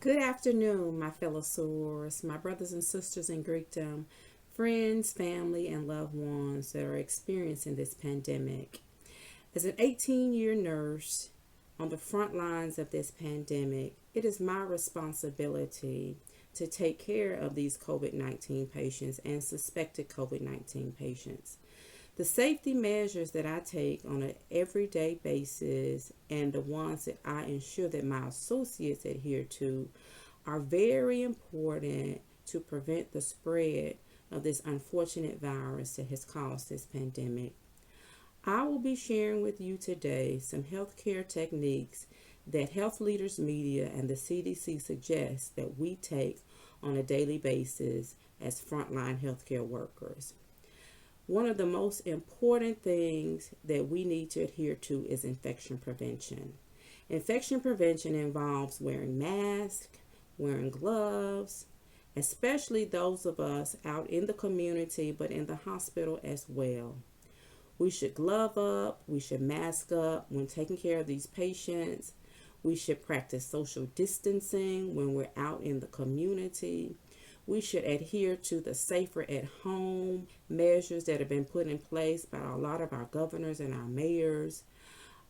Good afternoon, my fellow sorors, my brothers and sisters in Greekdom, friends, family, and loved ones that are experiencing this pandemic. As an 18-year nurse on the front lines of this pandemic, it is my responsibility to take care of these COVID-19 patients and suspected COVID-19 patients. The safety measures that I take on an everyday basis and the ones that I ensure that my associates adhere to are very important to prevent the spread of this unfortunate virus that has caused this pandemic. I will be sharing with you today some healthcare techniques that Health Leaders Media and the CDC suggest that we take on a daily basis as frontline healthcare workers. One of the most important things that we need to adhere to is infection prevention. Infection prevention involves wearing masks, wearing gloves, especially those of us out in the community but in the hospital as well. We should glove up, we should mask up when taking care of these patients. We should practice social distancing when we're out in the community. We should adhere to the safer at home measures that have been put in place by a lot of our governors and our mayors.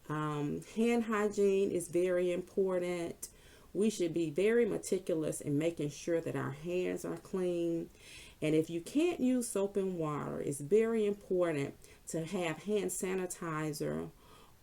Hand hygiene is very important. We should be very meticulous in making sure that our hands are clean. And if you can't use soap and water, it's very important to have hand sanitizer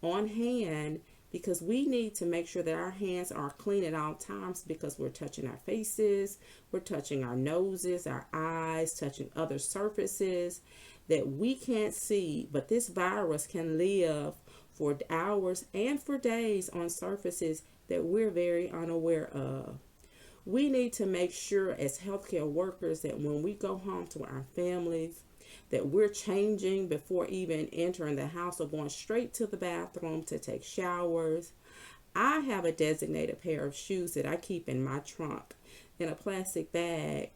on hand, because we need to make sure that our hands are clean at all times, because we're touching our faces, we're touching our noses, our eyes, touching other surfaces that we can't see. But this virus can live for hours and for days on surfaces that we're very unaware of. We need to make sure as healthcare workers that when we go home to our families, that we're changing before even entering the house or going straight to the bathroom to take showers. I have a designated pair of shoes that I keep in my trunk in a plastic bag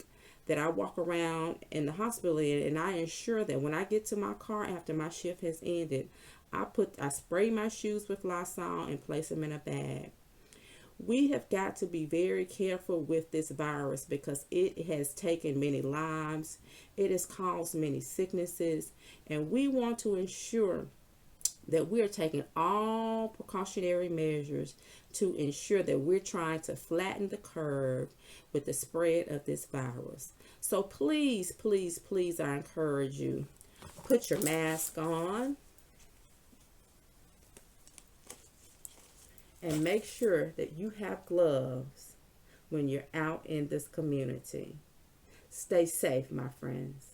that I walk around in the hospital in, and I ensure that when I get to my car after my shift has ended, I spray my shoes with Lysol and place them in a bag. We have got to be very careful with this virus because it has taken many lives. It has caused many sicknesses, and we want to ensure that we're taking all precautionary measures to ensure that we're trying to flatten the curve with the spread of this virus. So please, please, please, I encourage you, put your mask on and make sure that you have gloves when you're out in this community. Stay safe, my friends.